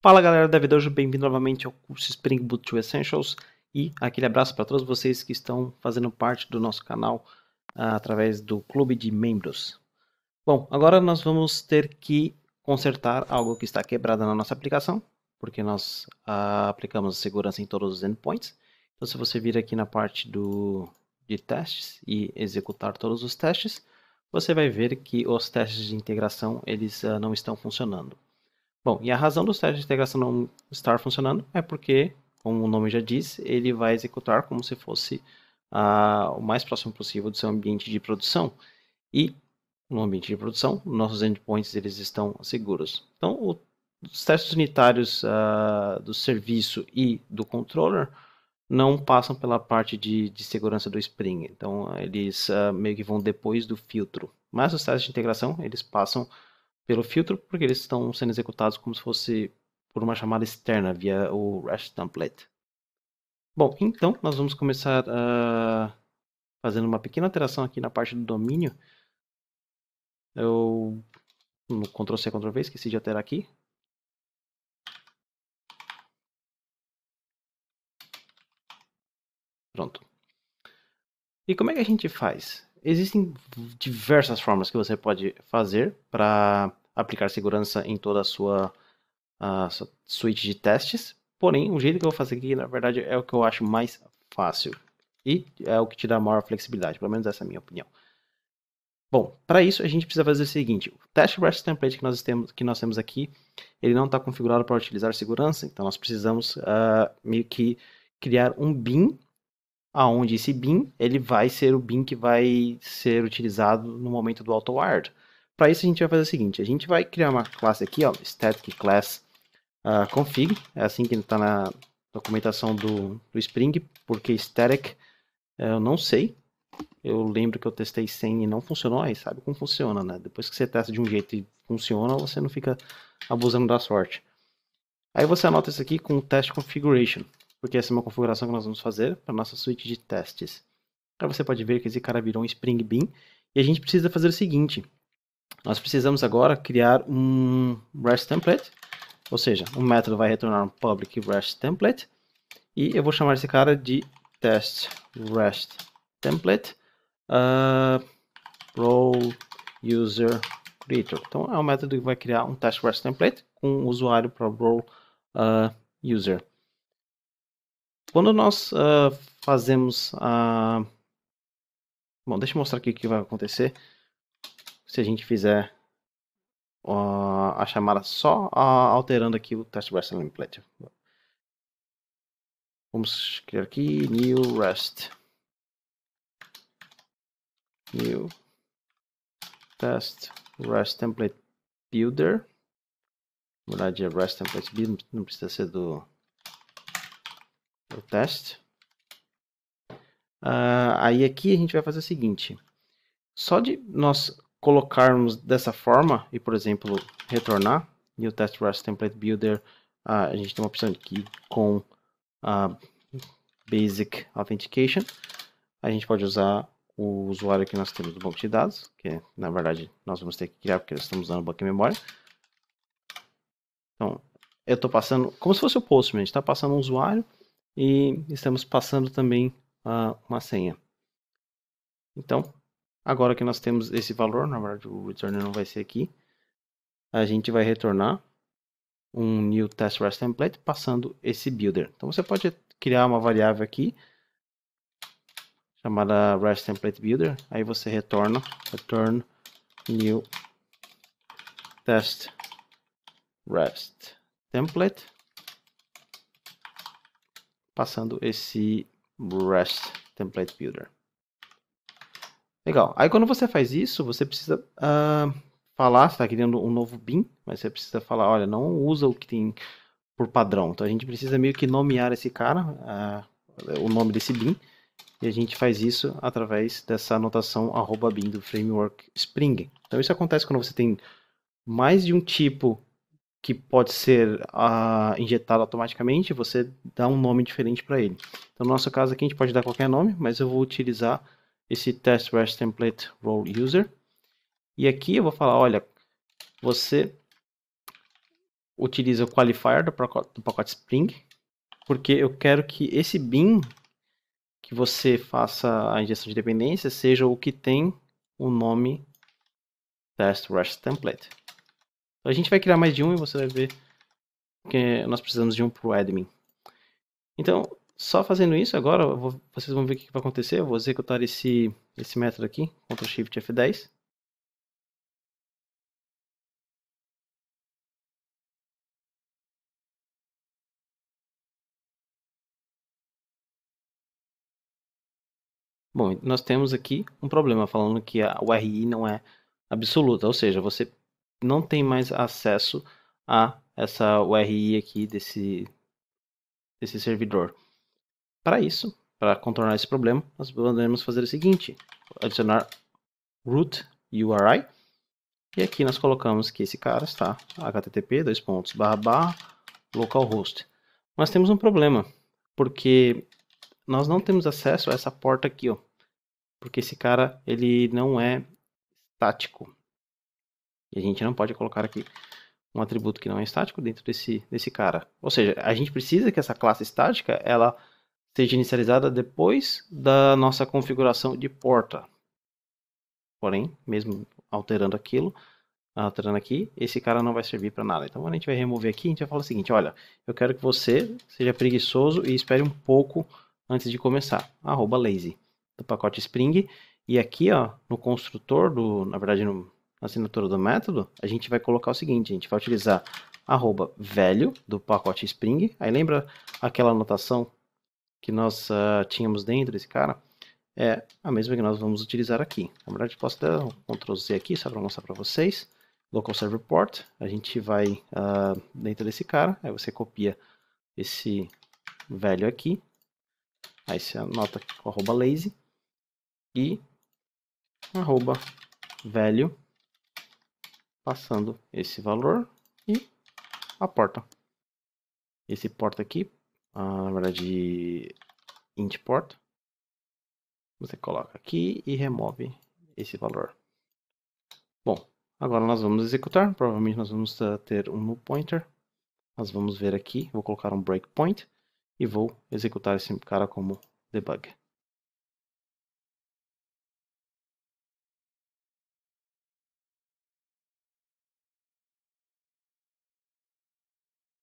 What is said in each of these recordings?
Fala galera da Vida, bem-vindo novamente ao curso Spring Boot 2 Essentials e aquele abraço para todos vocês que estão fazendo parte do nosso canal através do clube de membros. Bom, agora nós vamos ter que consertar algo que está quebrado na nossa aplicação, porque nós aplicamos segurança em todos os endpoints. Então se você vir aqui na parte de testes e executar todos os testes, você vai ver que os testes de integração eles não estão funcionando. Bom, e a razão do teste de integração não estar funcionando é porque, como o nome já diz, ele vai executar como se fosse o mais próximo possível do seu ambiente de produção. E no ambiente de produção, nossos endpoints eles estão seguros. Então, os testes unitários do serviço e do controller não passam pela parte de segurança do Spring. Então, eles meio que vão depois do filtro. Mas os testes de integração, eles passam pelo filtro, porque eles estão sendo executados como se fosse por uma chamada externa via o REST template. Bom, então nós vamos começar fazendo uma pequena alteração aqui na parte do domínio. Eu no Ctrl+C, Ctrl+V, esqueci de alterar aqui. Pronto. E como é que a gente faz? Existem diversas formas que você pode fazer para aplicar segurança em toda a sua suite de testes. Porém, o jeito que eu vou fazer aqui, na verdade, é o que eu acho mais fácil. E é o que te dá maior flexibilidade, pelo menos essa é a minha opinião. Bom, para isso a gente precisa fazer o seguinte: o test REST template que nós temos aqui, ele não está configurado para utilizar segurança, então nós precisamos meio que criar um bin, aonde esse bin ele vai ser o bin que vai ser utilizado no momento do auto-wired. Para isso a gente vai fazer o seguinte: a gente vai criar uma classe aqui, ó, static class config, é assim que está na documentação do Spring, porque static eu não sei. Eu lembro que eu testei sem e não funcionou, aí sabe como funciona, né? Depois que você testa de um jeito e funciona, você não fica abusando da sorte. Aí você anota isso aqui com test configuration, porque essa é uma configuração que nós vamos fazer para nossa suite de testes. Aí você pode ver que esse cara virou um Spring Bean, e a gente precisa fazer o seguinte: nós precisamos agora criar um REST template, ou seja, um método vai retornar um public REST template, e eu vou chamar esse cara de test REST template role user creator. Então é um método que vai criar um test REST template com um usuário para role user. Quando nós fazemos bom, deixa eu mostrar aqui o que vai acontecer se a gente fizer a chamada só alterando aqui o test REST template. Vamos criar aqui new REST. New test REST template builder. Na verdade é REST template builder, não precisa ser do teste. Aí aqui a gente vai fazer o seguinte: só de nós colocarmos dessa forma e, por exemplo, retornar new test REST template builder, a gente tem uma opção aqui com basic authentication. A gente pode usar o usuário que nós temos do banco de dados, que na verdade nós vamos ter que criar porque nós estamos usando o banco de memória. Então, eu estou passando como se fosse o Postman, a gente está passando um usuário e estamos passando também uma senha. Então, agora que nós temos esse valor, na verdade o return não vai ser aqui, a gente vai retornar um new test REST template passando esse builder. Então você pode criar uma variável aqui chamada REST template builder, aí você retorna return new test REST template passando esse REST template builder. Legal. Aí quando você faz isso, você precisa falar, você está criando um novo bin, mas você precisa falar, olha, não usa o que tem por padrão. Então a gente precisa meio que nomear esse cara, o nome desse bin, e a gente faz isso através dessa anotação @bin do framework Spring. Então isso acontece quando você tem mais de um tipo que pode ser injetado automaticamente, você dá um nome diferente para ele. Então no nosso caso aqui a gente pode dar qualquer nome, mas eu vou utilizar esse test REST template role user. E aqui eu vou falar, olha, você utiliza o qualifier do pacote Spring, porque eu quero que esse bin que você faça a injeção de dependência seja o que tem o nome test REST template. Então, a gente vai criar mais de um e você vai ver que nós precisamos de um para o admin. Então, só fazendo isso agora, vocês vão ver o que vai acontecer. Eu vou executar esse método aqui, Ctrl Shift F10. Bom, nós temos aqui um problema falando que a URI não é absoluta, ou seja, você não tem mais acesso a essa URI aqui desse servidor. Para isso, para contornar esse problema, nós podemos fazer o seguinte: adicionar root URI, e aqui nós colocamos que esse cara está http://localhost. Nós temos um problema, porque nós não temos acesso a essa porta aqui, ó, porque esse cara ele não é estático. E a gente não pode colocar aqui um atributo que não é estático dentro desse cara. Ou seja, a gente precisa que essa classe estática ela seja inicializada depois da nossa configuração de porta. Porém, mesmo alterando aquilo, alterando aqui, esse cara não vai servir para nada. Então, quando a gente vai remover aqui, a gente vai falar o seguinte: olha, eu quero que você seja preguiçoso e espere um pouco antes de começar. @lazy do pacote Spring. E aqui, ó, no construtor na verdade, na assinatura do método, a gente vai colocar o seguinte: a gente vai utilizar @velho do pacote Spring. Aí lembra aquela anotação que nós tínhamos dentro desse cara? É a mesma que nós vamos utilizar aqui. Na verdade, posso dar um Ctrl Z aqui, só para mostrar para vocês. Local Server Port, a gente vai dentro desse cara, aí você copia esse velho aqui, aí você anota com @lazy e @velho, passando esse valor e a porta. Esse porta aqui, na verdade, int port, você coloca aqui e remove esse valor. Bom, agora nós vamos executar, provavelmente nós vamos ter um null pointer. Nós vamos ver aqui, vou colocar um breakpoint e vou executar esse cara como debug.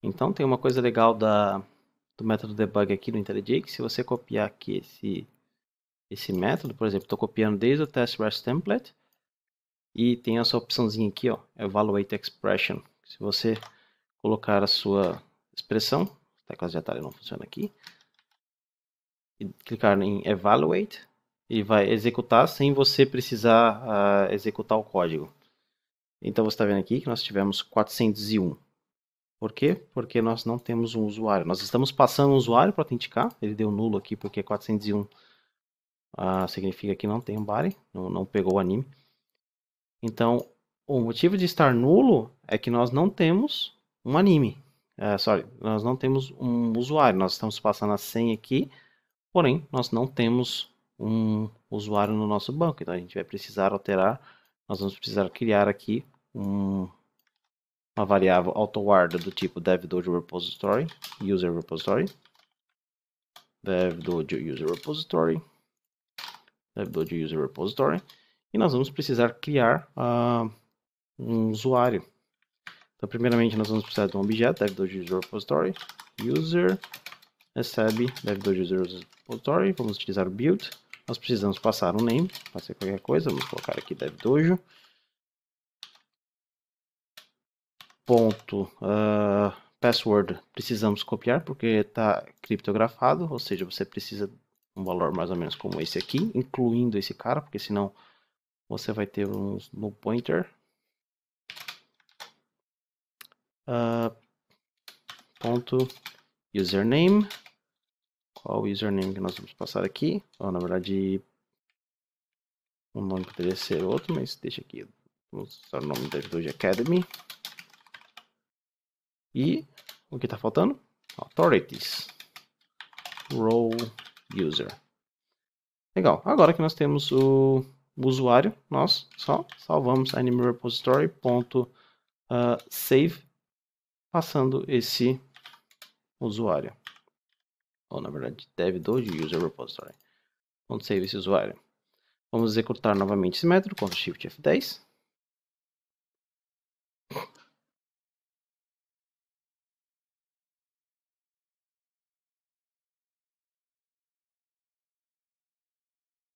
Então tem uma coisa legal do método debug aqui no IntelliJ, que se você copiar aqui esse método, por exemplo, estou copiando desde o test REST template, e tem essa opçãozinha aqui, ó, evaluate expression. Se você colocar a sua expressão, as teclas de atalho não funcionam aqui, e clicar em evaluate, ele vai executar sem você precisar executar o código. Então você está vendo aqui que nós tivemos 401. Por quê? Porque nós não temos um usuário. Nós estamos passando um usuário para autenticar. Ele deu nulo aqui porque 401 significa que não tem um body, não pegou o anime. Então, o motivo de estar nulo é que nós não temos um anime. Nós não temos um usuário. Nós estamos passando a senha aqui, porém, nós não temos um usuário no nosso banco. Então, a gente vai precisar alterar. Nós vamos precisar criar aqui uma variável AutoWard do tipo DevDojo Repository, User Repository, DevDojo User Repository, DevDojo User Repository, e nós vamos precisar criar um usuário. Então, primeiramente, nós vamos precisar de um objeto, DevDojo User Repository, User, recebe DevDojo User Repository, vamos utilizar o build, nós precisamos passar um name, pode ser qualquer coisa, vamos colocar aqui DevDojo, ponto, password precisamos copiar porque está criptografado, ou seja, você precisa de um valor mais ou menos como esse aqui, incluindo esse cara, porque senão você vai ter um null pointer. Ponto username, qual username que nós vamos passar aqui? Na verdade, o nome poderia ser outro, mas deixa aqui, vamos usar o nome da DevDojo Academy. E o que está faltando? Authorities. Role user. Legal. Agora que nós temos o usuário, nós só salvamos animerepository.save passando esse usuário. Ou na verdade, dev do user repository. Vamos save esse usuário. Vamos executar novamente esse método, Ctrl Shift F10.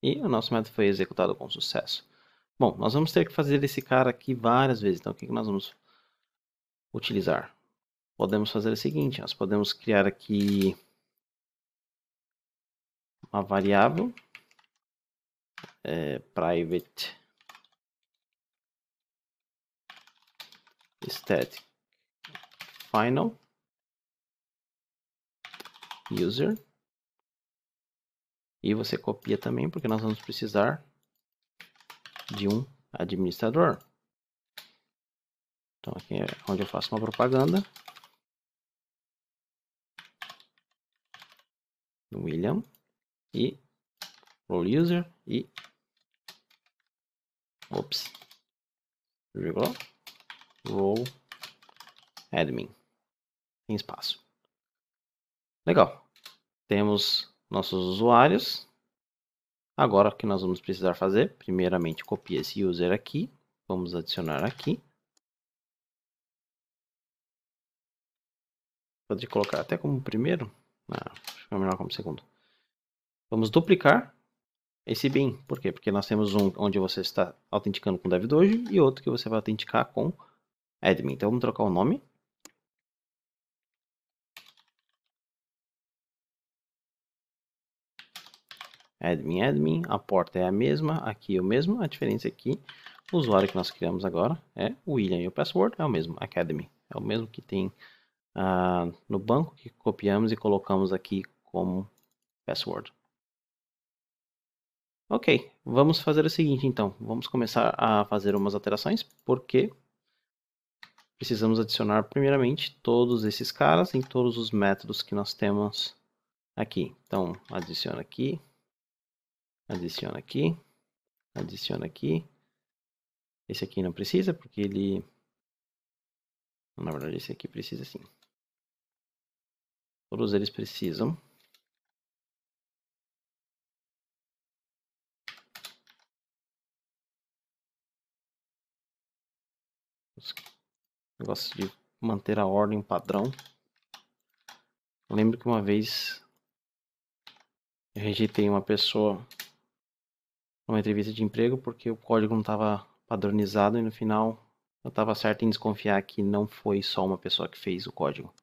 E o nosso método foi executado com sucesso. Bom, nós vamos ter que fazer esse cara aqui várias vezes. Então, o que nós vamos utilizar? Podemos fazer o seguinte, nós podemos criar aqui uma variável private static final user. E você copia também, porque nós vamos precisar de um administrador. Então aqui é onde eu faço uma propaganda. William e role user e role admin. Tem espaço. Legal. Temos nossos usuários. Agora o que nós vamos precisar fazer? Primeiramente, copia esse user aqui. Vamos adicionar aqui. Pode colocar até como primeiro. Acho que é melhor como segundo. Vamos duplicar esse bin. Por quê? Porque nós temos um onde você está autenticando com DevDojo e outro que você vai autenticar com admin. Então vamos trocar o nome. Admin, a porta é a mesma, aqui é o mesmo, a diferença aqui, o usuário que nós criamos agora é o William e o password é o mesmo, Academy, é o mesmo que tem no banco que copiamos e colocamos aqui como password. Ok, vamos fazer o seguinte então, vamos começar a fazer umas alterações, porque precisamos adicionar primeiramente todos esses caras em todos os métodos que nós temos aqui. Então, adiciona aqui, adiciona aqui, adiciona aqui. Esse aqui não precisa, porque ele... Na verdade, esse aqui precisa sim. Todos eles precisam. Negócio de manter a ordem padrão. Eu lembro que uma vez eu rejeitei uma pessoa numa entrevista de emprego porque o código não estava padronizado e no final eu estava certo em desconfiar que não foi só uma pessoa que fez o código.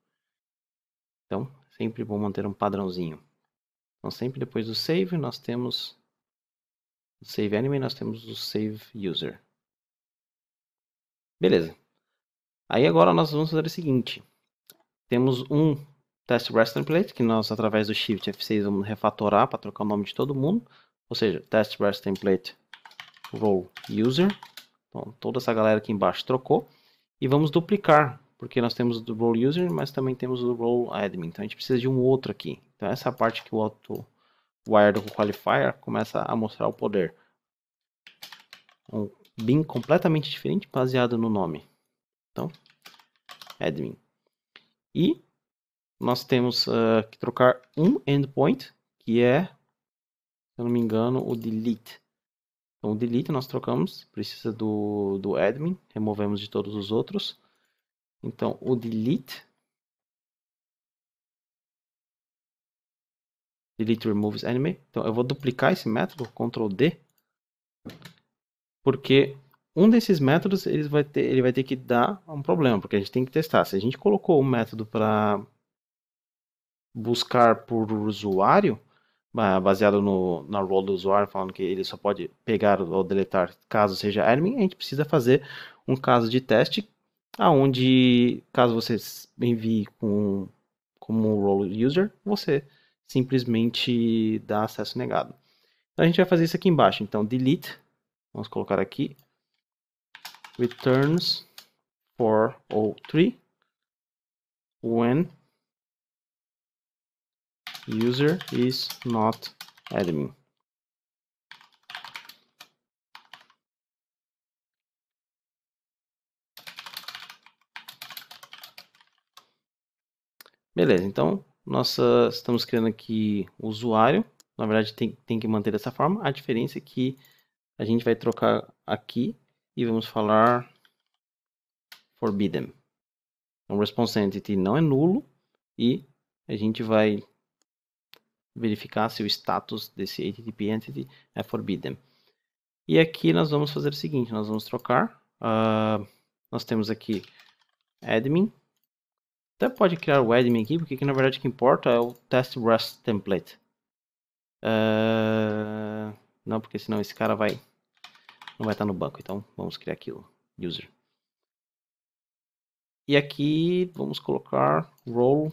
Então, sempre bom manter um padrãozinho. Então, sempre depois do save, nós temos o save enemy, nós temos o save user. Beleza. Aí agora nós vamos fazer o seguinte. Temos um test REST template que nós, através do Shift F6, vamos refatorar para trocar o nome de todo mundo. Ou seja, test REST template role user. Então, toda essa galera aqui embaixo trocou. E vamos duplicar, porque nós temos o role user, mas também temos o role admin. Então a gente precisa de um outro aqui. Então essa é a parte que o auto-wire do qualifier começa a mostrar o poder. Um bin completamente diferente, baseado no nome. Então, admin. E nós temos que trocar um endpoint, que é, se eu não me engano, o delete. Então, o delete nós trocamos, precisa do admin, removemos de todos os outros. Então, o delete removes enemy. Então, eu vou duplicar esse método, Ctrl D, porque um desses métodos ele vai ter que dar um problema, porque a gente tem que testar. Se a gente colocou um método para buscar por usuário, baseado na role do usuário, falando que ele só pode pegar ou deletar caso seja admin, a gente precisa fazer um caso de teste, aonde caso você envie como role user, você simplesmente dá acesso negado. Então a gente vai fazer isso aqui embaixo. Então delete, vamos colocar aqui, returns for all three when user is not admin. Beleza, então nós estamos criando aqui o usuário. Na verdade tem que manter dessa forma. A diferença é que a gente vai trocar aqui e vamos falar forbidden. Então response entity não é nulo e a gente vai verificar se o status desse HTTP entity é forbidden. E aqui nós vamos fazer o seguinte, nós vamos trocar, nós temos aqui admin, até pode criar o admin aqui, porque aqui na verdade o que importa é o test REST template. Não, porque senão esse cara não vai estar no banco, então vamos criar aquilo, user. E aqui vamos colocar role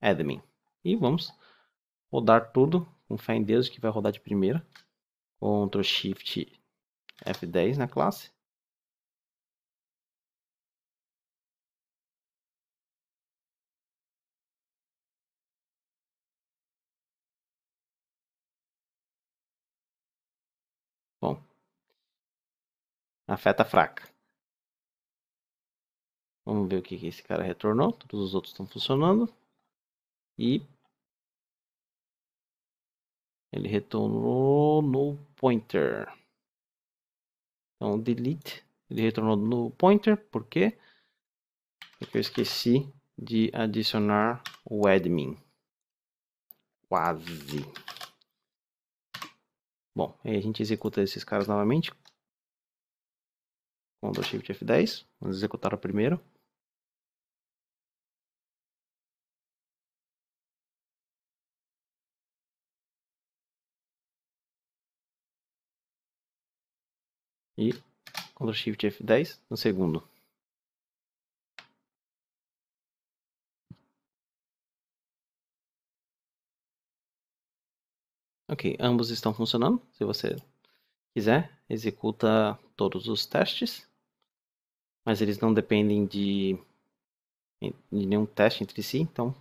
admin. E vamos rodar tudo com fé em Deus que vai rodar de primeira. Ctrl Shift F10 na classe. Bom, a fé tá fraca. Vamos ver o que esse cara retornou. Todos os outros estão funcionando. E ele retornou no pointer. Então, delete. Ele retornou no pointer. Por quê? Porque eu esqueci de adicionar o admin. Quase. Bom, aí a gente executa esses caras novamente. Ctrl Shift F10. Vamos executar o primeiro. E Ctrl Shift F10 no segundo. Ok, ambos estão funcionando. Se você quiser, executa todos os testes. Mas eles não dependem de nenhum teste entre si. Então,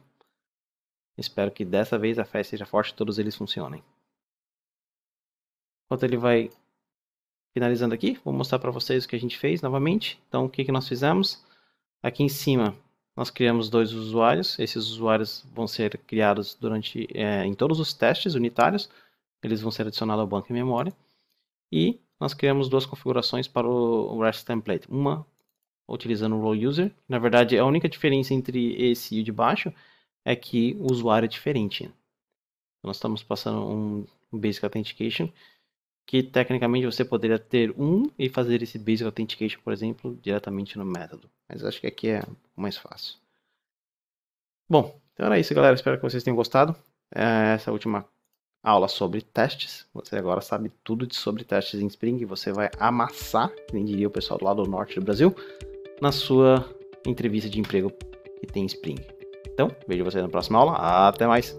espero que dessa vez a fé seja forte e todos eles funcionem. Enquanto ele vai finalizando aqui, vou mostrar para vocês o que a gente fez novamente. Então, o que nós fizemos? Aqui em cima, nós criamos 2 usuários. Esses usuários vão ser criados em todos os testes unitários. Eles vão ser adicionados ao banco de memória. E nós criamos 2 configurações para o REST template. Uma utilizando o role user. Na verdade, a única diferença entre esse e o de baixo é que o usuário é diferente. Nós estamos passando um Basic Authentication, que tecnicamente você poderia ter e fazer esse Basic Authentication, por exemplo, diretamente no método. Mas acho que aqui é um pouco mais fácil. Bom, então era isso, galera. Espero que vocês tenham gostado. Essa última aula sobre testes. Você agora sabe tudo sobre testes em Spring. Você vai amassar, nem diria o pessoal do lado norte do Brasil, na sua entrevista de emprego que tem Spring. Então, vejo você na próxima aula. Até mais!